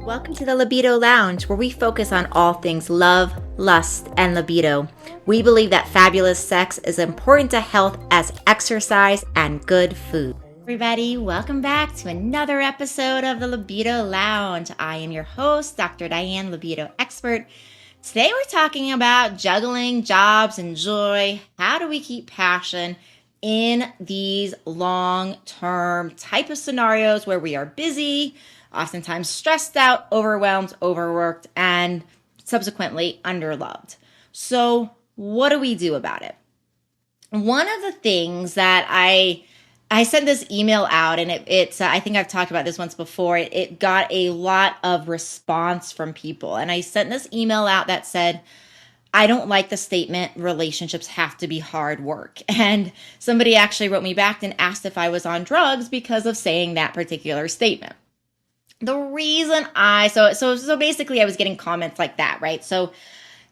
Welcome to the Libido Lounge, where we focus on all things love, lust, and libido. We believe that fabulous sex is important to health as exercise and good food. Everybody, welcome back to another episode of the Libido Lounge. I am your host, Dr. Diane, libido expert. Today we're talking about juggling jobs and joy. How do we keep passion in these long-term type of scenarios where we are busy, oftentimes stressed out, overwhelmed, overworked, and subsequently underloved? So what do we do about it? One of the things that I sent this email out, and it's I think I've talked about this once before. It got a lot of response from people. And I sent this email out that said, I don't like the statement, relationships have to be hard work. And somebody actually wrote me back and asked if I was on drugs because of saying that particular statement. The reason so basically I was getting comments like that, right? So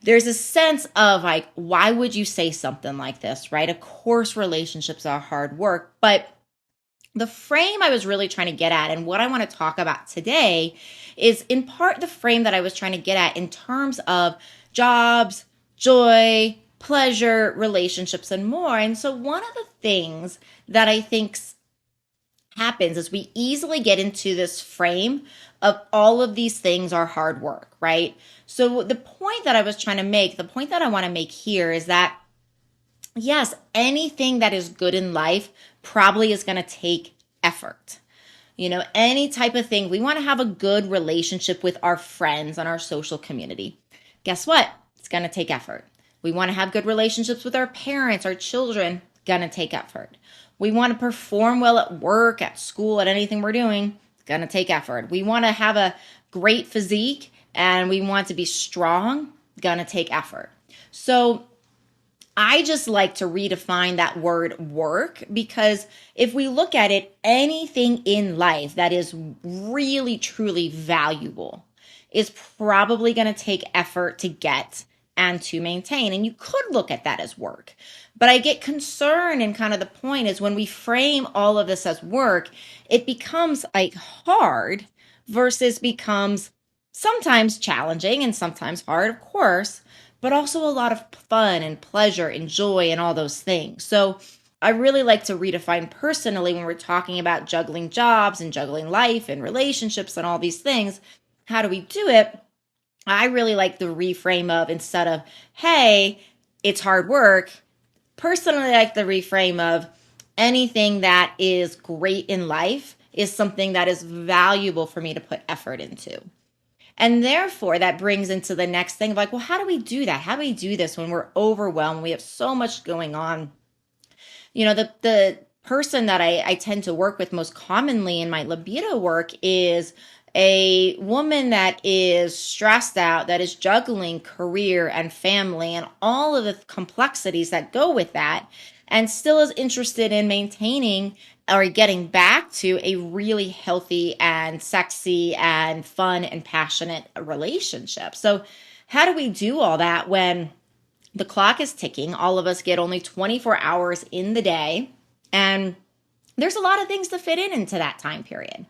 there's a sense of like, why would you say something like this, right? Of course, relationships are hard work, but the frame I was really trying to get at, and what I want to talk about today, is in part the frame that I was trying to get at in terms of jobs, joy, pleasure, relationships, and more. And so one of the things that I think happens is we easily get into this frame of all of these things are hard work, right? So the point that I was trying to make, the point that I want to make here is that, yes, anything that is good in life probably is going to take effort. You know, any type of thing. We want to have a good relationship with our friends and our social community. Guess what? It's going to take effort. We want to have good relationships with our parents, our children. Going to take effort. We want to perform well at work, at school, at anything we're doing. It's going to take effort. We want to have a great physique and we want to be strong. Going to take effort. So I just like to redefine that word work, because if we look at it, anything in life that is really, truly valuable is probably going to take effort to get and to maintain. And you could look at that as work. But I get concerned, and kind of the point is when we frame all of this as work, it becomes like hard versus becomes sometimes challenging and sometimes hard, of course, but also a lot of fun and pleasure and joy and all those things. So I really like to redefine personally when we're talking about juggling jobs and juggling life and relationships and all these things. How do we do it? I really like the reframe of, instead of, hey, it's hard work, personally I like the reframe of anything that is great in life is something that is valuable for me to put effort into. And therefore, that brings into the next thing of like, well, how do we do that? How do we do this when we're overwhelmed? We have so much going on. You know, the person that I tend to work with most commonly in my libido work is a woman that is stressed out, that is juggling career and family and all of the complexities that go with that, and still is interested in maintaining or getting back to a really healthy and sexy and fun and passionate relationship. So how do we do all that when the clock is ticking? All of us get only 24 hours in the day, and there's a lot of things to fit into that time period.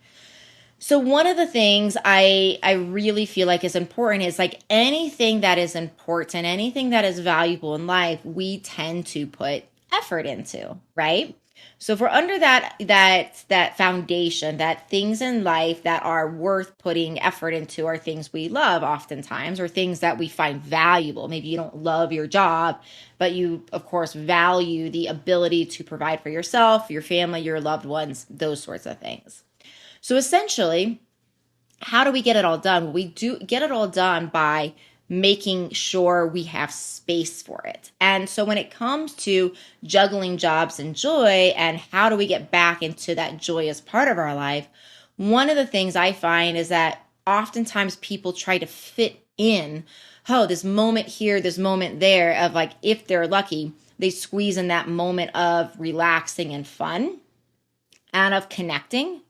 So one of the things I really feel like is important is like anything that is important, anything that is valuable in life, we tend to put effort into, right? So if we're under that foundation, that things in life that are worth putting effort into are things we love oftentimes, or things that we find valuable. Maybe you don't love your job, but you, of course, value the ability to provide for yourself, your family, your loved ones, those sorts of things. So essentially, how do we get it all done? We do get it all done by making sure we have space for it. And so when it comes to juggling jobs and joy and how do we get back into that joyous part of our life, one of the things I find is that oftentimes people try to fit in, this moment here, this moment there, of like, if they're lucky, they squeeze in that moment of relaxing and fun and of connecting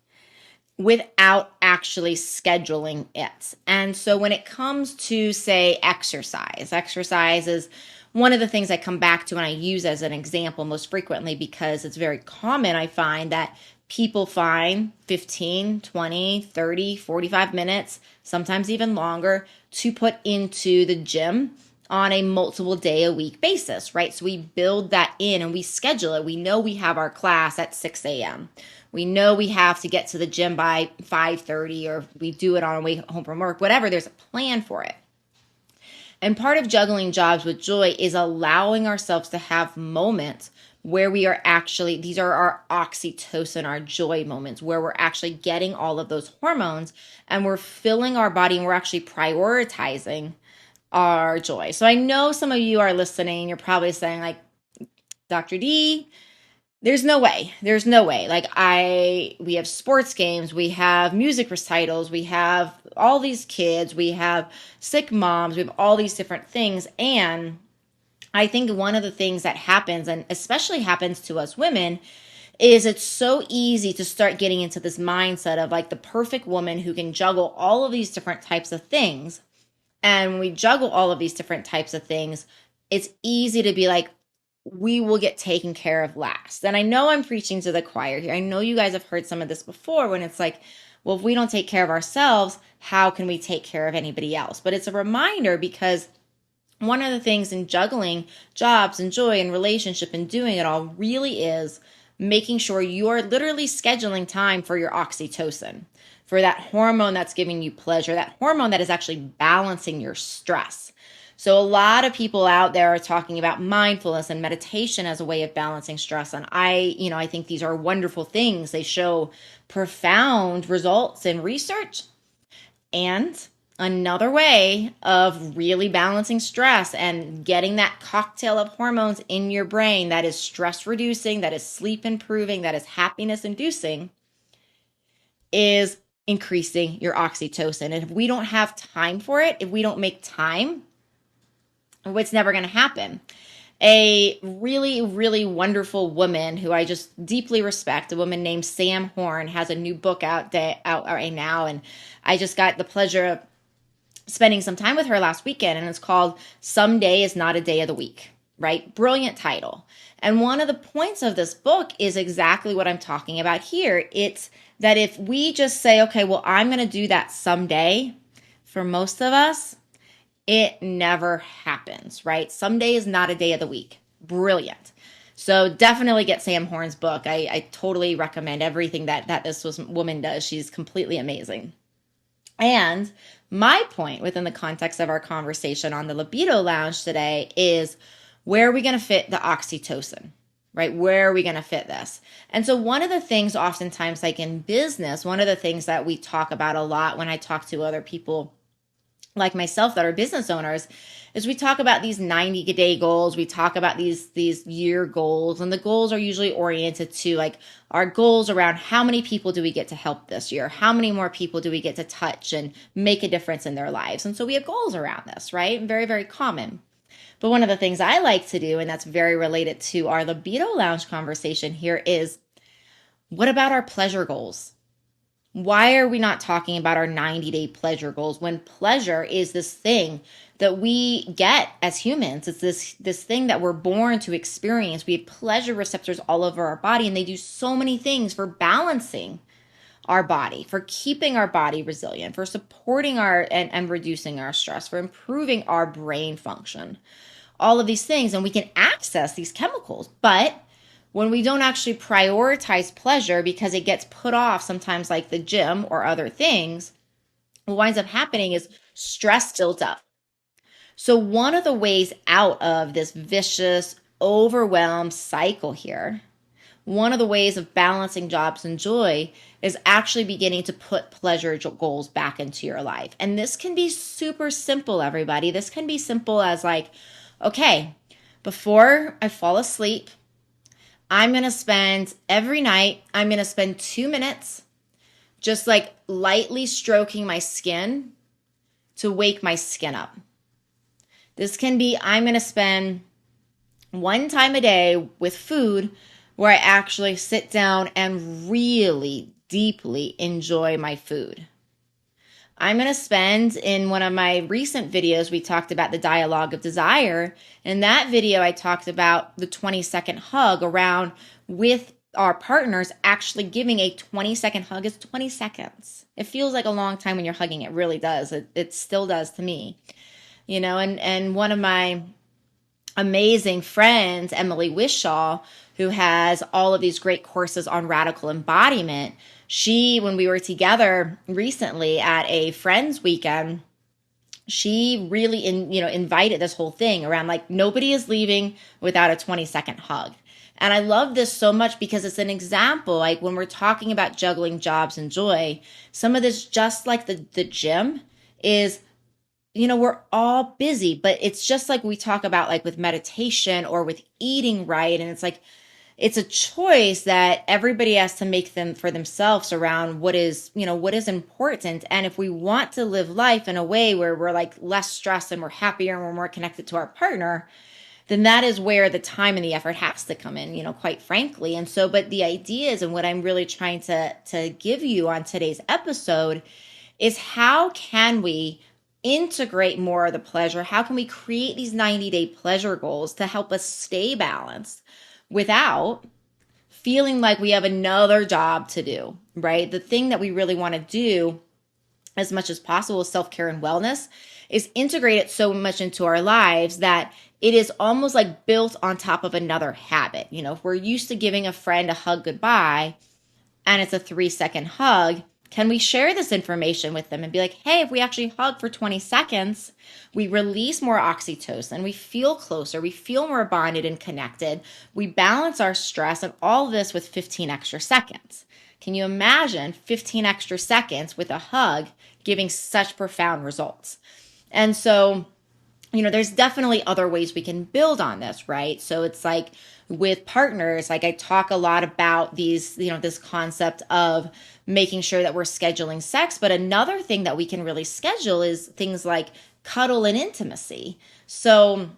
without actually scheduling it. And so when it comes to, say, exercise is one of the things I come back to and I use as an example most frequently because it's very common. I find that people find 15, 20, 30, 45 minutes, sometimes even longer, to put into the gym on a multiple day a week basis, right? So we build that in and we schedule it. We know we have our class at 6 a.m. We know we have to get to the gym by 5:30, or we do it on our way home from work, whatever. There's a plan for it. And part of juggling jobs with joy is allowing ourselves to have moments where we are actually, these are our oxytocin, our joy moments, where we're actually getting all of those hormones and we're filling our body and we're actually prioritizing our joy. So I know some of you are listening, you're probably saying like, Dr. D, there's no way. There's no way. Like we have sports games, we have music recitals, we have all these kids, we have sick moms, we have all these different things. And I think one of the things that happens, and especially happens to us women, is it's so easy to start getting into this mindset of like the perfect woman who can juggle all of these different types of things. And when we juggle all of these different types of things, it's easy to be like, we will get taken care of last. And I know I'm preaching to the choir here. I know you guys have heard some of this before when it's like, well, if we don't take care of ourselves, how can we take care of anybody else? But it's a reminder, because one of the things in juggling jobs and joy and relationship and doing it all really is making sure you are literally scheduling time for your oxytocin, for that hormone that's giving you pleasure, that hormone that is actually balancing your stress. So a lot of people out there are talking about mindfulness and meditation as a way of balancing stress. And I think these are wonderful things. They show profound results in research. And another way of really balancing stress and getting that cocktail of hormones in your brain that is stress reducing, that is sleep improving, that is happiness inducing, is increasing your oxytocin. And if we don't have time for it, if we don't make time, it's never going to happen. A really, really wonderful woman who I just deeply respect, a woman named Sam Horn, has a new book out right now. And I just got the pleasure of spending some time with her last weekend, and it's called Some Day is Not a Day of the Week, right? Brilliant title. And one of the points of this book is exactly what I'm talking about here. It's that if we just say, okay, well, I'm going to do that someday, for most of us, it never happens, right? Someday is not a day of the week. Brilliant. So definitely get Sam Horn's book. I totally recommend everything that this woman does. She's completely amazing. And my point within the context of our conversation on the Libido Lounge today is, where are we going to fit the oxytocin, right? Where are we going to fit this? And so one of the things oftentimes, like in business, one of the things that we talk about a lot when I talk to other people like myself that are business owners, is we talk about these 90-day goals. We talk about these year goals, and the goals are usually oriented to like our goals around how many people do we get to help this year? How many more people do we get to touch and make a difference in their lives? And so we have goals around this, right? Very, very common. But one of the things I like to do, and that's very related to our Libido Lounge conversation here, is what about our pleasure goals? Why are we not talking about our 90-day pleasure goals when pleasure is this thing that we get as humans? It's this thing that we're born to experience. We have pleasure receptors all over our body, and they do so many things for balancing our body, for keeping our body resilient, for supporting and reducing our stress, for improving our brain function, all of these things. And we can access these chemicals, but when we don't actually prioritize pleasure because it gets put off, sometimes like the gym or other things, what winds up happening is stress builds up. So one of the ways out of this vicious, overwhelmed cycle here, one of the ways of balancing jobs and joy, is actually beginning to put pleasure goals back into your life. And this can be super simple, everybody. This can be simple as like, okay, before I fall asleep, I'm going to spend every night, I'm going to spend 2 minutes just like lightly stroking my skin to wake my skin up. This can be, I'm going to spend one time a day with food where I actually sit down and really deeply enjoy my food. I'm going to spend, in one of my recent videos, we talked about the dialogue of desire. In that video, I talked about the 20-second hug around with our partners actually giving a 20-second hug is 20 seconds. It feels like a long time when you're hugging. It really does. It still does to me. And one of my amazing friends, Emily Wishaw, who has all of these great courses on radical embodiment, when we were together recently at a friend's weekend, she really invited this whole thing around like nobody is leaving without a 20-second hug. And I love this so much because it's an example, like when we're talking about juggling jobs and joy, some of this, just like the gym, is, we're all busy, but it's just like we talk about like with meditation or with eating right. And it's like, it's a choice that everybody has to make them for themselves around what is important. And if we want to live life in a way where we're like less stressed and we're happier and we're more connected to our partner, then that is where the time and the effort has to come in, quite frankly. And so, but the ideas and what I'm really trying to give you on today's episode is how can we integrate more of the pleasure? How can we create these 90-day pleasure goals to help us stay balanced without feeling like we have another job to do, right? The thing that we really want to do as much as possible with self-care and wellness is integrate it so much into our lives that it is almost like built on top of another habit. If we're used to giving a friend a hug goodbye and it's a 3-second hug, can we share this information with them and be like, hey, if we actually hug for 20 seconds, we release more oxytocin, we feel closer, we feel more bonded and connected, we balance our stress, and all this with 15 extra seconds. Can you imagine 15 extra seconds with a hug giving such profound results? And so, there's definitely other ways we can build on this, right? So it's like with partners, like I talk a lot about these, this concept of making sure that we're scheduling sex. But another thing that we can really schedule is things like cuddle and intimacy. So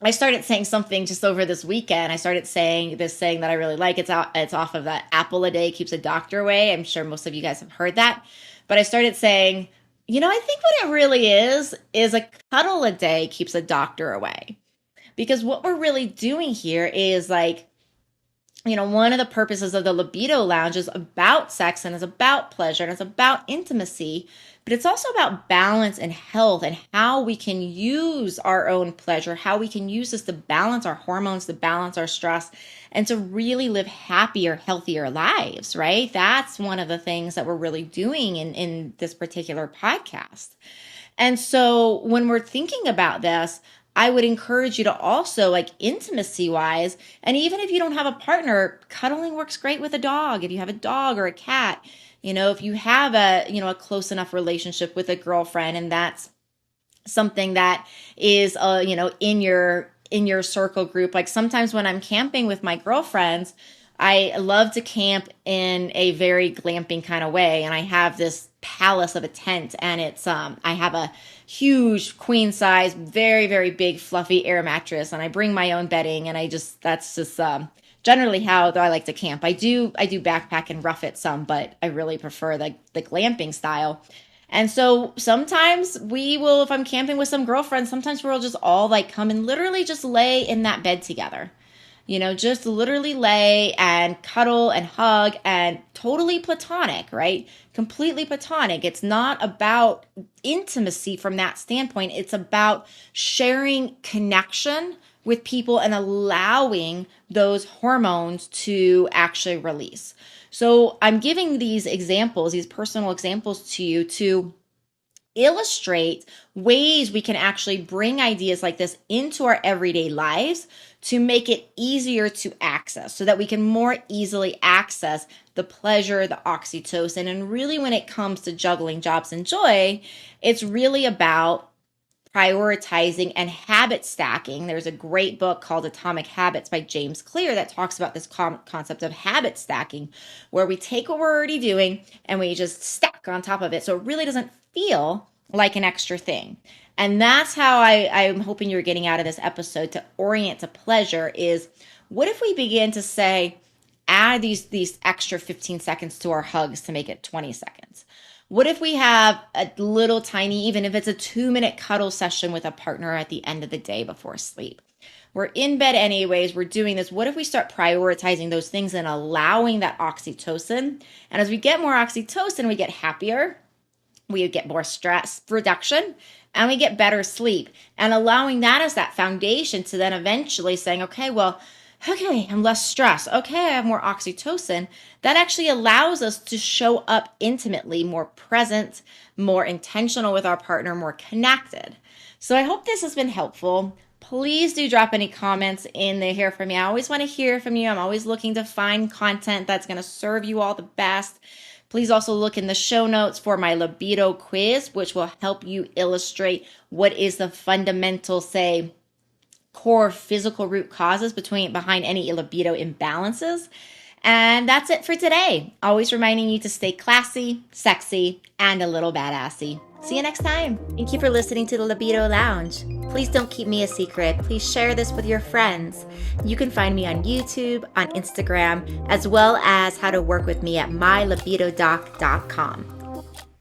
I started saying something just over this weekend. I started saying this saying that I really like. It's off of that apple a day keeps a doctor away. I'm sure most of you guys have heard that. But I started saying, I think what it really is a cuddle a day keeps a doctor away. Because what we're really doing here is like, one of the purposes of the Libido Lounge is about sex and it's about pleasure and it's about intimacy, but it's also about balance and health and how we can use our own pleasure, how we can use this to balance our hormones, to balance our stress, and to really live happier, healthier lives, right? That's one of the things that we're really doing in this particular podcast. And so when we're thinking about this, I would encourage you to also, like intimacy wise, and even if you don't have a partner, cuddling works great with a dog. If you have a dog or a cat, if you have a close enough relationship with a girlfriend, and that's something that is, in your circle group. Like sometimes when I'm camping with my girlfriends, I love to camp in a very glamping kind of way. And I have this palace of a tent, and it's, I have a huge queen size, very, very big, fluffy air mattress. And I bring my own bedding, and that's just, generally how I like to camp. I do backpack and rough it some, but I really prefer the glamping style. And so sometimes if I'm camping with some girlfriends, sometimes we'll just all like come and literally just lay in that bed together. Just literally lay and cuddle and hug, and totally platonic, right? Completely platonic. It's not about intimacy from that standpoint. It's about sharing connection with people and allowing those hormones to actually release. So I'm giving these examples, these personal examples to you to illustrate ways we can actually bring ideas like this into our everyday lives to make it easier to access, so that we can more easily access the pleasure, the oxytocin. And really, when it comes to juggling jobs and joy, it's really about prioritizing and habit stacking. There's a great book called Atomic Habits by James Clear that talks about this concept of habit stacking, where we take what we're already doing and we just stack on top of it, so it really doesn't feel like an extra thing. And that's how I'm hoping you're getting out of this episode to orient to pleasure is, what if we begin to say, add these extra 15 seconds to our hugs to make it 20 seconds? What if we have a little tiny, even if it's a 2-minute cuddle session with a partner at the end of the day before sleep? We're in bed anyways. We're doing this. What if we start prioritizing those things and allowing that oxytocin? And as we get more oxytocin, we get happier. We get more stress reduction, and we get better sleep. And allowing that as that foundation to then eventually saying, okay, I'm less stressed. Okay, I have more oxytocin. That actually allows us to show up intimately, more present, more intentional with our partner, more connected. So I hope this has been helpful. Please do drop any comments in there here from me. I always want to hear from you. I'm always looking to find content that's going to serve you all the best. Please also look in the show notes for my libido quiz, which will help you illustrate what is the fundamental, core physical root causes behind any libido imbalances. And that's it for today. Always reminding you to stay classy, sexy, and a little badassy. See you next time. Thank you for listening to the Libido Lounge. Please don't keep me a secret. Please share this with your friends. You can find me on YouTube, on Instagram, as well as how to work with me at mylibidodoc.com.